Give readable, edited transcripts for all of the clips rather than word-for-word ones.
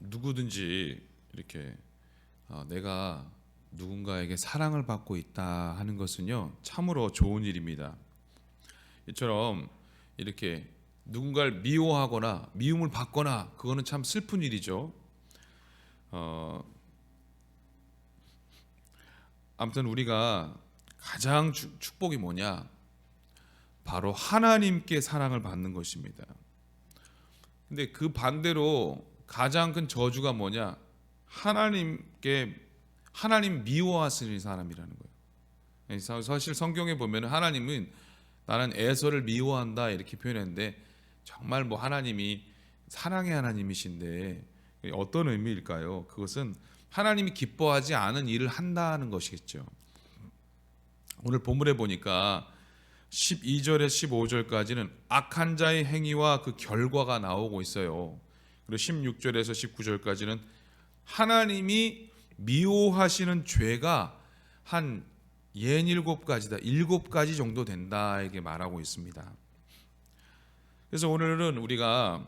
누구든지 이렇게 내가 누군가에게 사랑을 받고 있다 하는 것은요 참으로 좋은 일입니다. 이처럼 이렇게 누군가를 미워하거나 미움을 받거나 그거는 참 슬픈 일이죠. 아무튼 우리가 가장 축복이 뭐냐? 바로 하나님께 사랑을 받는 것입니다. 근데 그 반대로 가장 큰 저주가 뭐냐? 하나님 미워하시는 사람이라는 거예요. 사실 성경에 보면 하나님은 나는 에서를 미워한다 이렇게 표현했는데 정말 하나님이 사랑의 하나님이신데 어떤 의미일까요? 그것은 하나님이 기뻐하지 않은 일을 한다는 것이겠죠. 오늘 본문에 보니까 12절에 15절까지는 악한 자의 행위와 그 결과가 나오고 있어요. 그리고 16절에서 19절까지는 하나님이 미워하시는 죄가 한 67가지다, 7가지 정도 된다 이렇게 말하고 있습니다. 그래서 오늘은 우리가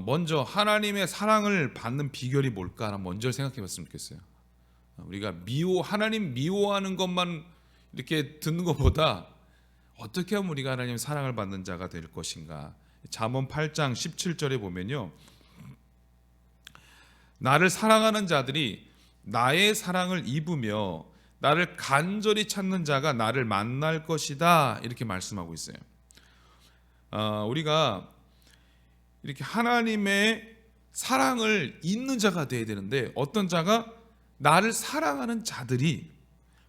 먼저 하나님의 사랑을 받는 비결이 뭘까 먼저 생각해 봤으면 좋겠어요. 우리가 하나님 미워하는 것만 이렇게 듣는 것보다 어떻게 하면 우리가 하나님의 사랑을 받는 자가 될 것인가. 잠언 8장 17절에 보면요, 나를 사랑하는 자들이 나의 사랑을 입으며 나를 간절히 찾는 자가 나를 만날 것이다 이렇게 말씀하고 있어요. 우리가 이렇게 하나님의 사랑을 입는 자가 되어야 되는데 어떤 자가 나를 사랑하는 자들이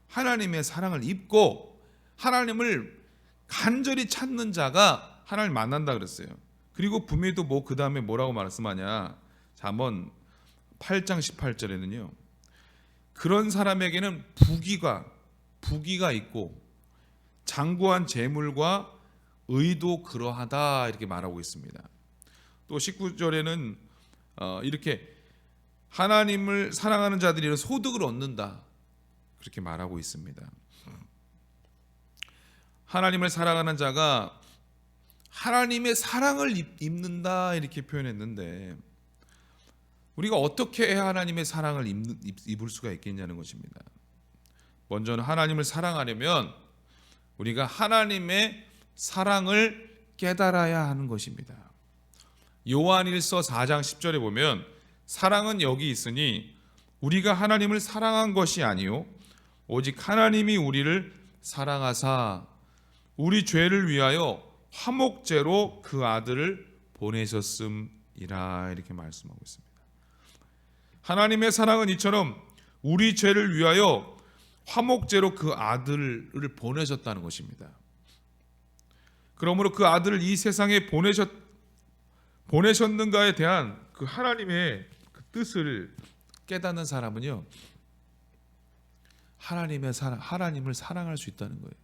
하나님의 사랑을 입고 하나님을 간절히 찾는 자가 하나님을 만난다 그랬어요. 그리고 분명히 또 그 다음에 뭐라고 말씀하냐, 잠언 8장 18절에는요 그런 사람에게는 부귀가 있고 장구한 재물과 의도 그러하다 이렇게 말하고 있습니다. 또 19절에는 이렇게 하나님을 사랑하는 자들이 소득을 얻는다 그렇게 말하고 있습니다. 하나님을 사랑하는 자가 하나님의 사랑을 입는다 이렇게 표현했는데 우리가 어떻게 해야 하나님의 사랑을 입을 수가 있겠냐는 것입니다. 먼저는 하나님을 사랑하려면 우리가 하나님의 사랑을 깨달아야 하는 것입니다. 요한일서 4장 10절에 보면 사랑은 여기 있으니 우리가 하나님을 사랑한 것이 아니요 오직 하나님이 우리를 사랑하사 우리 죄를 위하여 화목제로 그 아들을 보내셨음이라 이렇게 말씀하고 있습니다. 하나님의 사랑은 이처럼 우리 죄를 위하여 화목제로 그 아들을 보내셨다는 것입니다. 그러므로 그 아들을 이 세상에 보내셨는가에 대한 그 하나님의 그 뜻을 깨닫는 사람은요 하나님을 사랑할 수 있다는 거예요.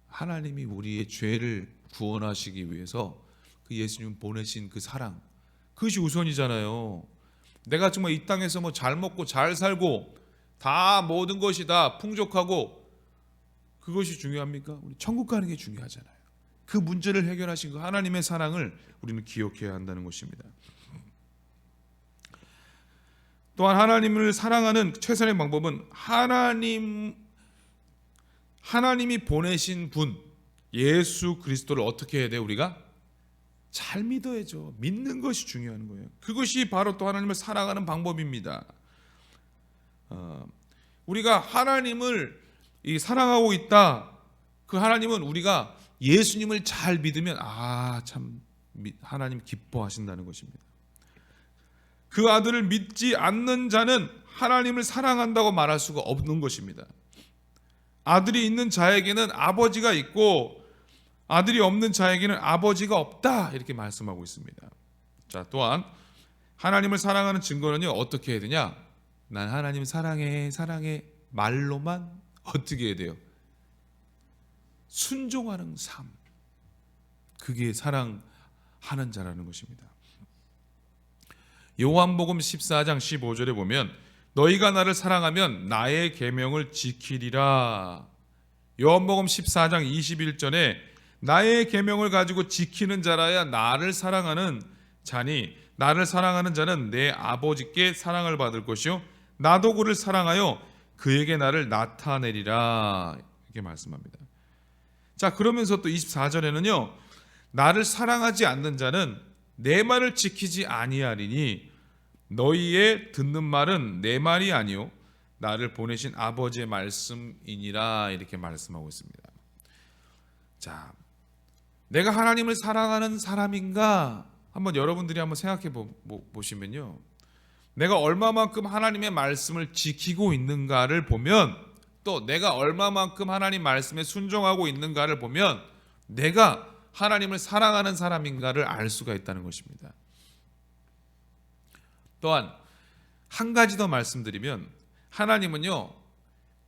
하나님이 우리의 죄를 구원하시기 위해서 그 예수님 보내신 그 사랑, 그것이 우선이잖아요. 내가 정말 이 땅에서 잘 먹고 잘 살고 다 모든 것이 다 풍족하고 그것이 중요합니까? 우리 천국 가는 게 중요하잖아요. 그 문제를 해결하신 그 하나님의 사랑을 우리는 기억해야 한다는 것입니다. 또한 하나님을 사랑하는 최선의 방법은 하나님이 보내신 분 예수 그리스도를 어떻게 해야 돼요? 우리가 잘 믿어야죠. 믿는 것이 중요한 거예요. 그것이 바로 또 하나님을 사랑하는 방법입니다. 우리가 하나님을 사랑하고 있다. 그 하나님은 우리가 예수님을 잘 믿으면 참 하나님 기뻐하신다는 것입니다. 그 아들을 믿지 않는 자는 하나님을 사랑한다고 말할 수가 없는 것입니다. 아들이 있는 자에게는 아버지가 있고 아들이 없는 자에게는 아버지가 없다 이렇게 말씀하고 있습니다. 자, 또한 하나님을 사랑하는 증거는요 어떻게 해야 되냐? 난 하나님 사랑해 말로만 어떻게 해야 돼요? 순종하는 삶, 그게 사랑하는 자라는 것입니다. 요한복음 14장 15절에 보면 너희가 나를 사랑하면 나의 계명을 지키리라. 요한복음 14장 21절에 나의 계명을 가지고 지키는 자라야 나를 사랑하는 자니 나를 사랑하는 자는 내 아버지께 사랑을 받을 것이요 나도 그를 사랑하여 그에게 나를 나타내리라 이렇게 말씀합니다. 자, 그러면서 또 24절에는요 나를 사랑하지 않는 자는 내 말을 지키지 아니하리니 너희의 듣는 말은 내 말이 아니요 나를 보내신 아버지의 말씀이니라 이렇게 말씀하고 있습니다. 자, 내가 하나님을 사랑하는 사람인가 한번 여러분들이 한번 생각해 보시면요 내가 얼마만큼 하나님의 말씀을 지키고 있는가를 보면 또 내가 얼마만큼 하나님 말씀에 순종하고 있는가를 보면 내가 하나님을 사랑하는 사람인가를 알 수가 있다는 것입니다. 또한 한 가지 더 말씀드리면 하나님은요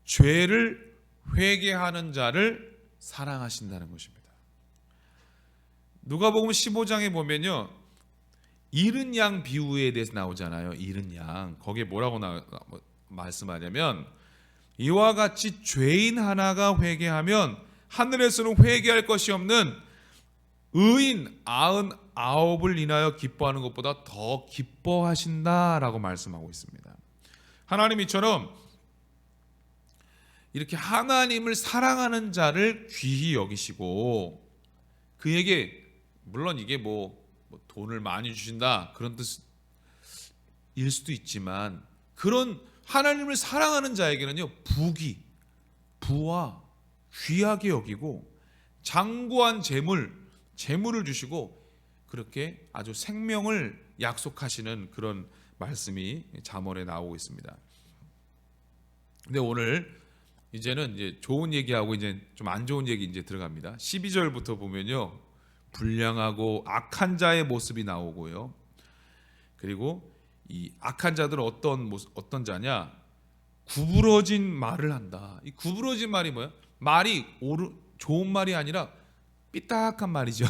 죄를 회개하는 자를 사랑하신다는 것입니다. 누가복음 15장에 보면요 잃은 양 비유에 대해서 나오잖아요. 잃은 양 거기에 뭐라고 말씀하냐면 이와 같이 죄인 하나가 회개하면 하늘에서는 회개할 것이 없는 의인 99을 인하여 기뻐하는 것보다 더 기뻐하신다라고 말씀하고 있습니다. 하나님 이처럼 이렇게 하나님을 사랑하는 자를 귀히 여기시고 그에게 물론 이게 뭐 돈을 많이 주신다 그런 뜻일 수도 있지만 그런 하나님을 사랑하는 자에게는요 부와 귀하게 여기고 장구한 재물을 주시고 그렇게 아주 생명을 약속하시는 그런 말씀이 잠언에 나오고 있습니다. 근데 오늘 이제는 이제 좋은 얘기하고 이제 좀 안 좋은 얘기 이제 들어갑니다. 12절부터 보면요 불량하고 악한 자의 모습이 나오고요. 그리고 이 악한 자들은 어떤 자냐? 구부러진 말을 한다. 이 구부러진 말이 뭐야? 말이 좋은 말이 아니라 삐딱한 말이죠.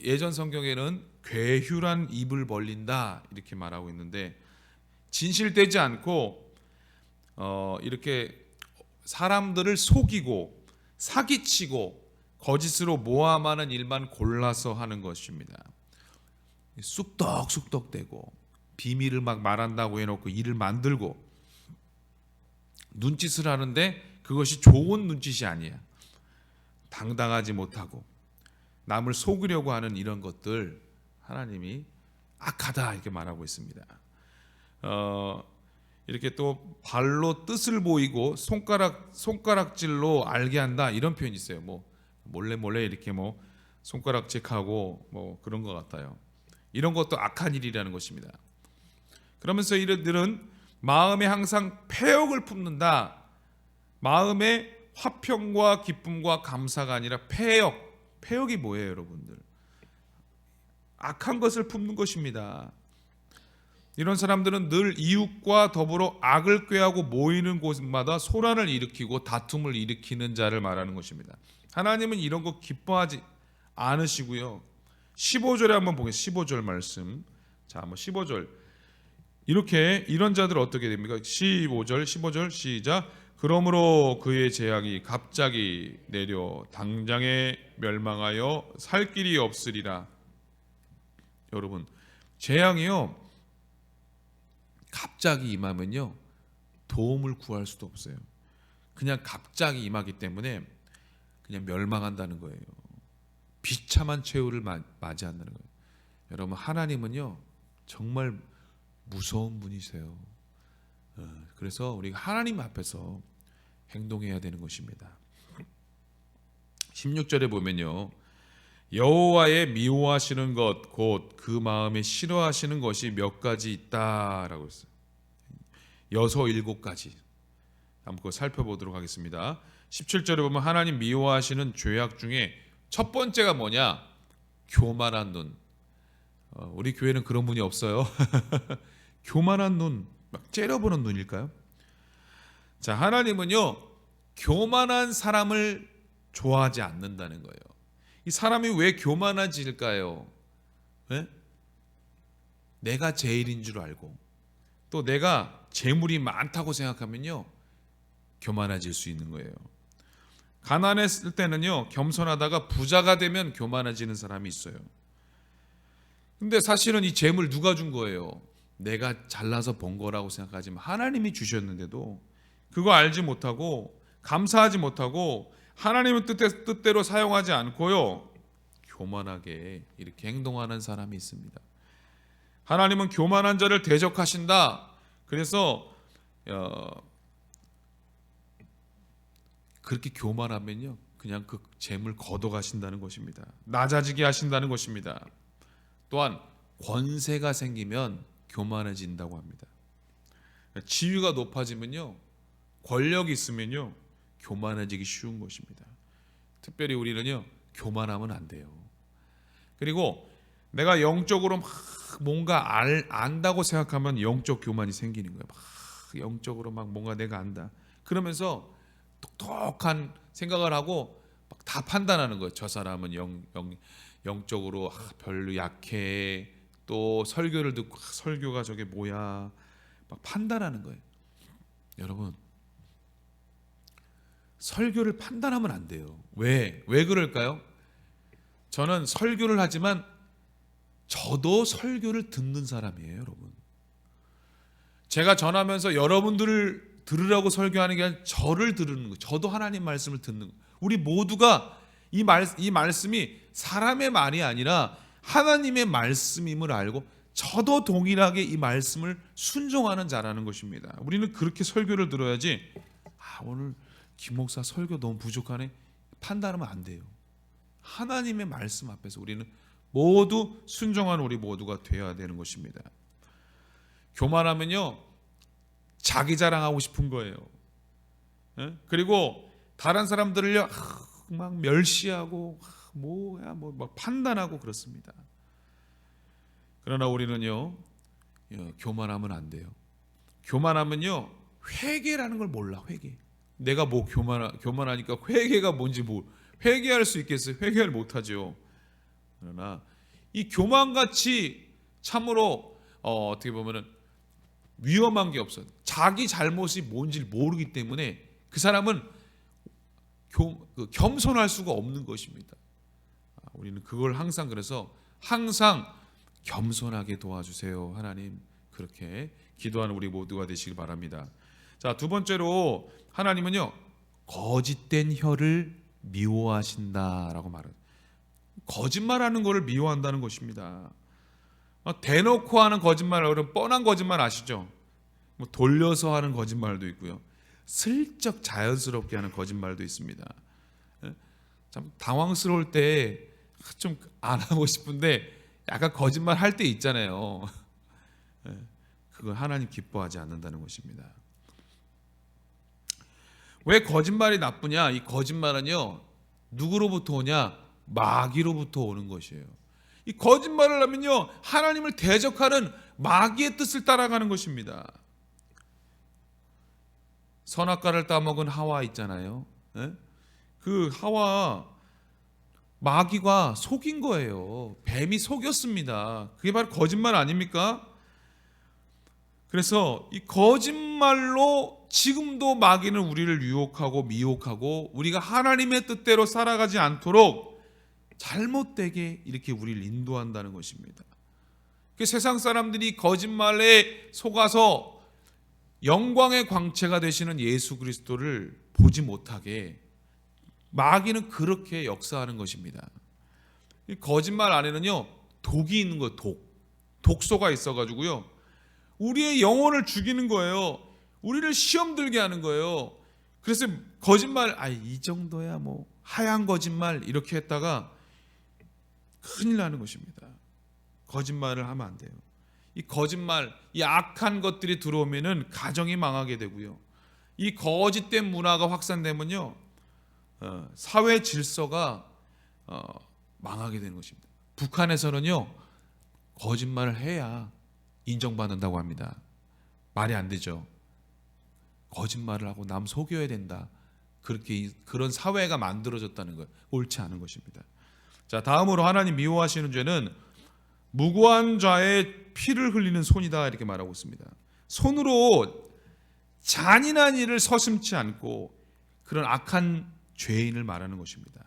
예전 성경에는 괴휴란 입을 벌린다 이렇게 말하고 있는데 진실되지 않고 이렇게 사람들을 속이고 사기치고 거짓으로 모함하는 일만 골라서 하는 것입니다. 쑥덕쑥덕대고 비밀을 막 말한다고 해놓고 일을 만들고 눈짓을 하는데 그것이 좋은 눈짓이 아니야. 당당하지 못하고 남을 속이려고 하는 이런 것들 하나님이 악하다 이렇게 말하고 있습니다. 이렇게 또 발로 뜻을 보이고 손가락질로 알게 한다 이런 표현이 있어요. 뭐 몰래 이렇게 뭐 손가락질하고 뭐 그런 것 같아요. 이런 것도 악한 일이라는 것입니다. 그러면서 이들은 마음에 항상 패역을 품는다. 마음에 화평과 기쁨과 감사가 아니라 패역이 뭐예요, 여러분들? 악한 것을 품는 것입니다. 이런 사람들은 늘 이웃과 더불어 악을 꾀하고 모이는 곳마다 소란을 일으키고 다툼을 일으키는 자를 말하는 것입니다. 하나님은 이런 거 기뻐하지 않으시고요. 15절에 한번 보겠습니다. 15절 말씀. 자, 한번 15절. 이런 자들 어떻게 됩니까? 15절 시작. 그러므로 그의 재앙이 갑자기 내려 당장에 멸망하여 살 길이 없으리라. 여러분, 재앙이요 갑자기 임하면요 도움을 구할 수도 없어요. 그냥 갑자기 임하기 때문에 그냥 멸망한다는 거예요. 비참한 최후를 맞이한다는 거예요. 여러분, 하나님은요 정말 무서운 분이세요. 그래서 우리가 하나님 앞에서 행동해야 되는 것입니다. 16절에 보면요 여호와의 미워하시는 것 곧 그 마음에 싫어하시는 것이 몇 가지 있다라고 했어요. 7가지 한번 살펴보도록 하겠습니다. 17절에 보면 하나님 미워하시는 죄악 중에 첫 번째가 뭐냐? 교만한 눈. 우리 교회는 그런 분이 없어요. 교만한 눈, 막 째려보는 눈일까요? 자, 하나님은요 교만한 사람을 좋아하지 않는다는 거예요. 이 사람이 왜 교만해질까요? 네? 내가 제일인 줄 알고 또 내가 재물이 많다고 생각하면요 교만해질 수 있는 거예요. 가난했을 때는요 겸손하다가 부자가 되면 교만해지는 사람이 있어요. 근데 사실은 이 재물 누가 준 거예요? 내가 잘나서 번 거라고 생각하지만 하나님이 주셨는데도 그거 알지 못하고 감사하지 못하고 하나님의 뜻대로 사용하지 않고요, 교만하게 이렇게 행동하는 사람이 있습니다. 하나님은 교만한 자를 대적하신다. 그래서 그렇게 교만하면요, 그냥 그 재물 걷어가신다는 것입니다. 낮아지게 하신다는 것입니다. 또한 권세가 생기면 교만해진다고 합니다. 지위가 높아지면요, 권력이 있으면요, 교만해지기 쉬운 것입니다. 특별히 우리는요, 교만하면 안 돼요. 그리고 내가 영적으로 막 뭔가 안다고 생각하면 영적 교만이 생기는 거예요. 막 영적으로 막 뭔가 내가 안다. 그러면서 똑똑한 생각을 하고 막 다 판단하는 거예요. 저 사람은 영적으로 별로 약해. 또 설교를 듣고 설교가 저게 뭐야. 막 판단하는 거예요. 여러분, 설교를 판단하면 안 돼요. 왜 그럴까요? 저는 설교를 하지만 저도 설교를 듣는 사람이에요, 여러분. 제가 전하면서 여러분들을 들으라고 설교하는 게 아니라 저를 들으는 거예요. 저도 하나님 말씀을 듣는 거예요. 우리 모두가 이 말씀이 사람의 말이 아니라 하나님의 말씀임을 알고 저도 동일하게 이 말씀을 순종하는 자라는 것입니다. 우리는 그렇게 설교를 들어야지, 오늘 김 목사 설교 너무 부족하네, 판단하면 안 돼요. 하나님의 말씀 앞에서 우리는 모두 순종하는 우리 모두가 되어야 되는 것입니다. 교만하면요, 자기 자랑하고 싶은 거예요. 그리고 다른 사람들을요, 막 멸시하고 막 판단하고 그렇습니다. 그러나 우리는요, 교만하면 안 돼요. 교만하면요, 회개라는 걸 몰라. 회개. 내가 뭐 교만하니까 회개가 뭔지 회개할 수 있겠어요? 회개를 못하죠. 그러나 이 교만같이 참으로 어떻게 보면은 위험한 게 없어요. 자기 잘못이 뭔지 모르기 때문에 그 사람은 겸손할 수가 없는 것입니다. 우리는 그걸 항상, 그래서 항상 겸손하게 도와주세요, 하나님. 그렇게 기도하는 우리 모두가 되시길 바랍니다. 자, 두 번째로 하나님은요, 거짓된 혀를 미워하신다라고 말해요. 거짓말하는 것을 미워한다는 것입니다. 대놓고 하는 거짓말, 여러분 뻔한 거짓말 아시죠? 뭐 돌려서 하는 거짓말도 있고요, 슬쩍 자연스럽게 하는 거짓말도 있습니다. 참 당황스러울 때 좀 안 하고 싶은데 약간 거짓말 할 때 있잖아요. 그건 하나님 기뻐하지 않는다는 것입니다. 왜 거짓말이 나쁘냐? 이 거짓말은요, 누구로부터 오냐? 마귀로부터 오는 것이에요. 이 거짓말을 하면요, 하나님을 대적하는 마귀의 뜻을 따라가는 것입니다. 선악과를 따먹은 하와 있잖아요. 그 하와, 마귀가 속인 거예요. 뱀이 속였습니다. 그게 바로 거짓말 아닙니까? 그래서 이 거짓말로 지금도 마귀는 우리를 유혹하고 미혹하고 우리가 하나님의 뜻대로 살아가지 않도록 잘못되게 이렇게 우리를 인도한다는 것입니다. 세상 사람들이 거짓말에 속아서 영광의 광채가 되시는 예수 그리스도를 보지 못하게 마귀는 그렇게 역사하는 것입니다. 이 거짓말 안에는요, 독이 있는 거예요. 독소가 있어가지고요, 우리의 영혼을 죽이는 거예요. 우리를 시험 들게 하는 거예요. 그래서 거짓말, 이 정도야 뭐 하얀 거짓말 이렇게 했다가 큰일 나는 것입니다. 거짓말을 하면 안 돼요. 이 거짓말, 이 악한 것들이 들어오면은 가정이 망하게 되고요, 이 거짓된 문화가 확산되면요, 사회 질서가 망하게 되는 것입니다. 북한에서는요, 거짓말을 해야 인정받는다고 합니다. 말이 안 되죠. 거짓말을 하고 남 속여야 된다. 그런 사회가 만들어졌다는 것, 옳지 않은 것입니다. 자, 다음으로 하나님 미워하시는 죄는 무고한 자의 피를 흘리는 손이다, 이렇게 말하고 있습니다. 손으로 잔인한 일을 서슴지 않고 그런 악한 죄인을 말하는 것입니다.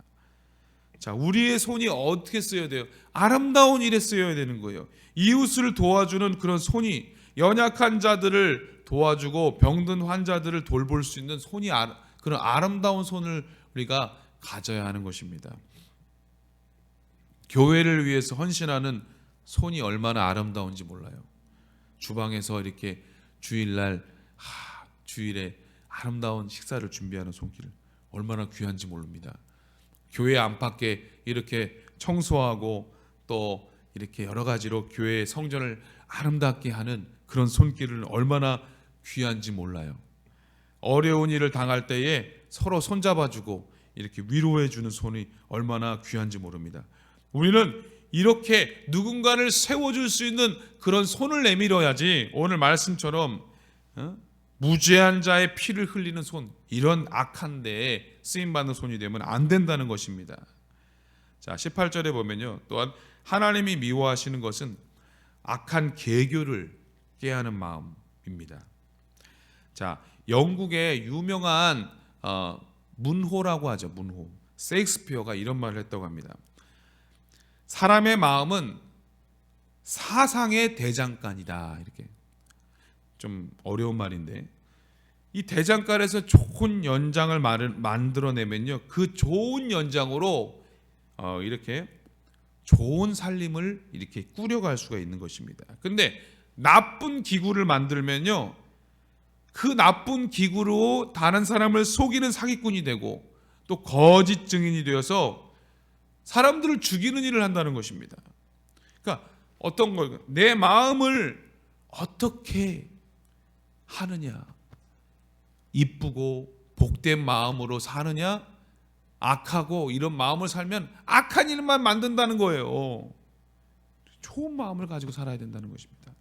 자, 우리의 손이 어떻게 쓰여야 돼요? 아름다운 일에 쓰여야 되는 거예요. 이웃을 도와주는 그런 손이, 연약한 자들을 도와주고 병든 환자들을 돌볼 수 있는 손이, 그런 아름다운 손을 우리가 가져야 하는 것입니다. 교회를 위해서 헌신하는 손이 얼마나 아름다운지 몰라요. 주방에서 이렇게 주일날 주일에 아름다운 식사를 준비하는 손길 얼마나 귀한지 모릅니다. 교회 안팎에 이렇게 청소하고 또 이렇게 여러 가지로 교회 성전을 아름답게 하는 그런 손길은 얼마나 귀한지 몰라요. 어려운 일을 당할 때에 서로 손잡아주고 이렇게 위로해주는 손이 얼마나 귀한지 모릅니다. 우리는 이렇게 누군가를 세워줄 수 있는 그런 손을 내밀어야지, 오늘 말씀처럼 무죄한 자의 피를 흘리는 손, 이런 악한 데에 쓰임받는 손이 되면 안 된다는 것입니다. 자, 18절에 보면요, 또한 하나님이 미워하시는 것은 악한 계교를 깨하는 마음입니다. 자, 영국의 유명한 문호라고 하죠. 문호. 셰익스피어가 이런 말을 했다고 합니다. 사람의 마음은 사상의 대장간이다. 이렇게 좀 어려운 말인데, 이 대장간에서 좋은 연장을 만들어내면요, 그 좋은 연장으로 이렇게 좋은 살림을 이렇게 꾸려갈 수가 있는 것입니다. 근데 나쁜 기구를 만들면요, 그 나쁜 기구로 다른 사람을 속이는 사기꾼이 되고 또 거짓 증인이 되어서 사람들을 죽이는 일을 한다는 것입니다. 그러니까 어떤 걸, 내 마음을 어떻게 하느냐, 이쁘고 복된 마음으로 사느냐, 악하고 이런 마음을 살면 악한 일만 만든다는 거예요. 좋은 마음을 가지고 살아야 된다는 것입니다.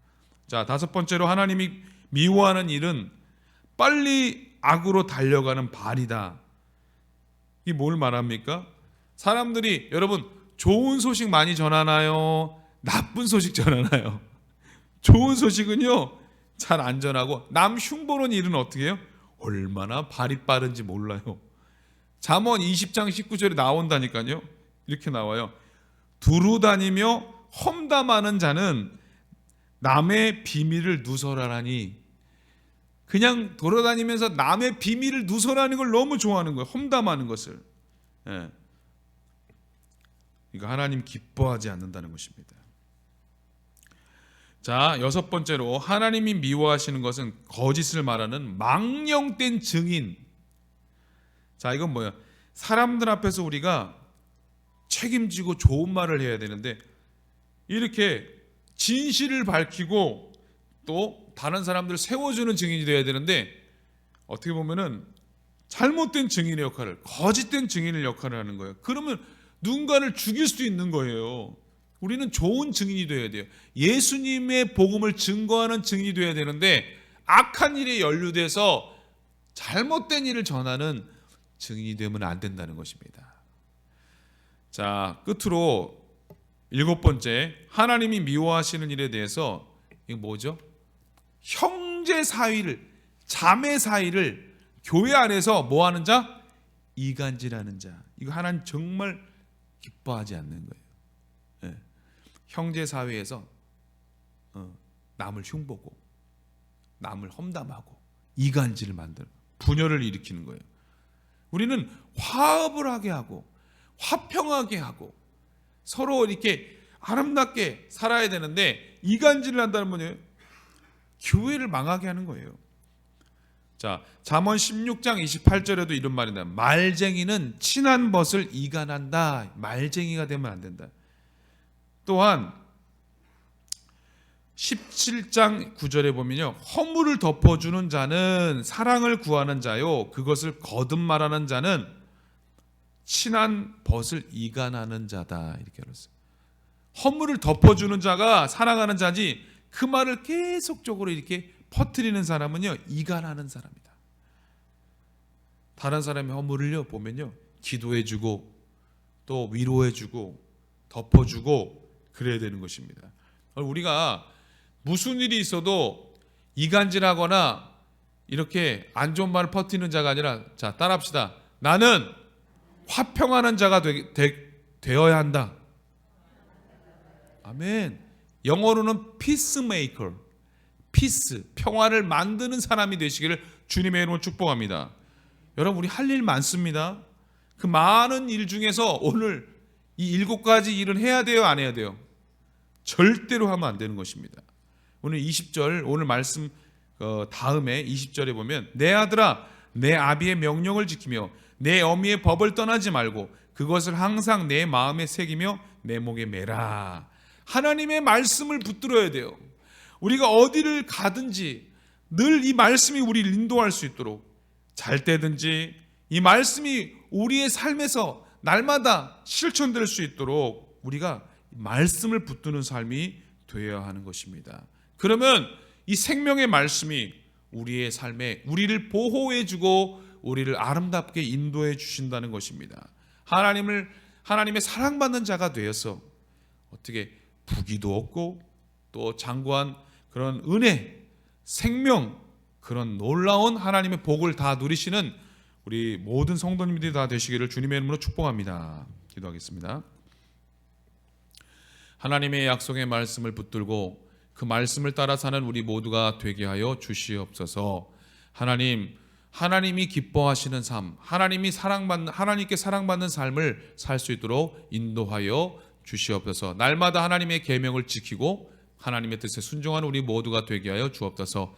자, 다섯 번째로 하나님이 미워하는 일은 빨리 악으로 달려가는 발이다. 이게 뭘 말합니까? 사람들이, 여러분, 좋은 소식 많이 전하나요? 나쁜 소식 전하나요? 좋은 소식은요, 잘 안 전하고, 남 흉보는 일은 어떻게 해요? 얼마나 발이 빠른지 몰라요. 잠언 20장 19절에 나온다니까요. 이렇게 나와요. 두루 다니며 험담하는 자는 남의 비밀을 누설하라니. 그냥 돌아다니면서 남의 비밀을 누설하는 걸 너무 좋아하는 거예요. 험담하는 것을. 예. 이거 하나님 기뻐하지 않는다는 것입니다. 자, 여섯 번째로 하나님이 미워하시는 것은 거짓을 말하는 망령된 증인. 자, 이건 뭐야? 사람들 앞에서 우리가 책임지고 좋은 말을 해야 되는데, 이렇게 진실을 밝히고 또 다른 사람들을 세워주는 증인이 되어야 되는데, 어떻게 보면은 잘못된 증인의 역할을, 거짓된 증인의 역할을 하는 거예요. 그러면 누군가를 죽일 수도 있는 거예요. 우리는 좋은 증인이 되어야 돼요. 예수님의 복음을 증거하는 증인이 되어야 되는데, 악한 일에 연루돼서 잘못된 일을 전하는 증인이 되면 안 된다는 것입니다. 자, 끝으로 일곱 번째, 하나님이 미워하시는 일에 대해서, 이게 뭐죠? 형제 사이를, 자매 사이를 교회 안에서 뭐 하는 자? 이간질하는 자. 이거 하나님 정말 기뻐하지 않는 거예요. 예. 형제 사회에서 남을 흉보고 남을 험담하고 이간질을 만드는, 분열을 일으키는 거예요. 우리는 화합을 하게 하고 화평하게 하고 서로 이렇게 아름답게 살아야 되는데, 이간질을 한다는 뭐예요? 교회를 망하게 하는 거예요. 자, 잠언 16장 28절에도 이런 말이 나와요. 말쟁이는 친한 벗을 이간한다. 말쟁이가 되면 안 된다. 또한 17장 9절에 보면요, 허물을 덮어주는 자는 사랑을 구하는 자요, 그것을 거듭말하는 자는 친한 벗을 이간하는 자다. 이렇게 알았어요. 허물을 덮어주는 자가 사랑하는 자지, 그 말을 계속적으로 이렇게 퍼뜨리는 사람은요, 이간하는 사람이다. 다른 사람의 허물을요 보면요, 기도해주고 또 위로해주고 덮어주고 그래야 되는 것입니다. 우리가 무슨 일이 있어도 이간질하거나 이렇게 안 좋은 말을 퍼뜨리는 자가 아니라, 자, 따라합시다. 나는 화평하는 자가 되어야 한다. 아멘. 영어로는 peacemaker, peace, 평화를 만드는 사람이 되시기를 주님의 이름으로 축복합니다. 여러분, 우리 할 일 많습니다. 그 많은 일 중에서 오늘 이 7가지 일은 해야 돼요, 안 해야 돼요? 절대로 하면 안 되는 것입니다. 오늘 20절, 오늘 말씀 다음에 20절에 보면 내 아들아 내 아비의 명령을 지키며 내 어미의 법을 떠나지 말고 그것을 항상 내 마음에 새기며 내 목에 매라. 하나님의 말씀을 붙들어야 돼요. 우리가 어디를 가든지 늘 이 말씀이 우리를 인도할 수 있도록, 잘 때든지 이 말씀이 우리의 삶에서 날마다 실천될 수 있도록 우리가 말씀을 붙드는 삶이 되어야 하는 것입니다. 그러면 이 생명의 말씀이 우리의 삶에 우리를 보호해주고 우리를 아름답게 인도해 주신다는 것입니다. 하나님의 사랑받는 자가 되어서 어떻게 부귀도 없고 또 장구한 그런 은혜, 생명, 그런 놀라운 하나님의 복을 다 누리시는 우리 모든 성도님들이 다 되시기를 주님의 이름으로 축복합니다. 기도하겠습니다. 하나님의 약속의 말씀을 붙들고 그 말씀을 따라 사는 우리 모두가 되게 하여 주시옵소서. 하나님이 기뻐하시는 삶, 하나님께 사랑받는 삶을 살 수 있도록 인도하여 주시옵소서. 날마다 하나님의 계명을 지키고 하나님의 뜻에 순종하는 우리 모두가 되게 하여 주옵소서.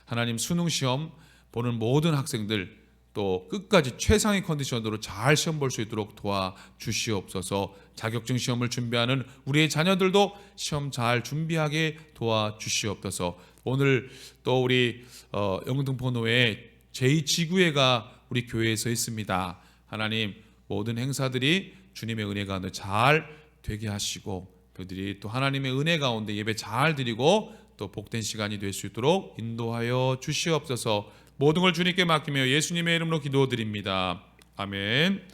하나님, 수능 시험 보는 모든 학생들 또 끝까지 최상의 컨디션으로 잘 시험 볼 수 있도록 도와주시옵소서. 자격증 시험을 준비하는 우리의 자녀들도 시험 잘 준비하게 도와주시옵소서. 오늘 또 우리 영등포노회 제2지구회가 우리 교회에서 있습니다. 하나님, 모든 행사들이 주님의 은혜 가운데 잘 되게 하시고 그들이 또 하나님의 은혜 가운데 예배 잘 드리고 또 복된 시간이 될 수 있도록 인도하여 주시옵소서. 모든 걸 주님께 맡기며 예수님의 이름으로 기도드립니다. 아멘.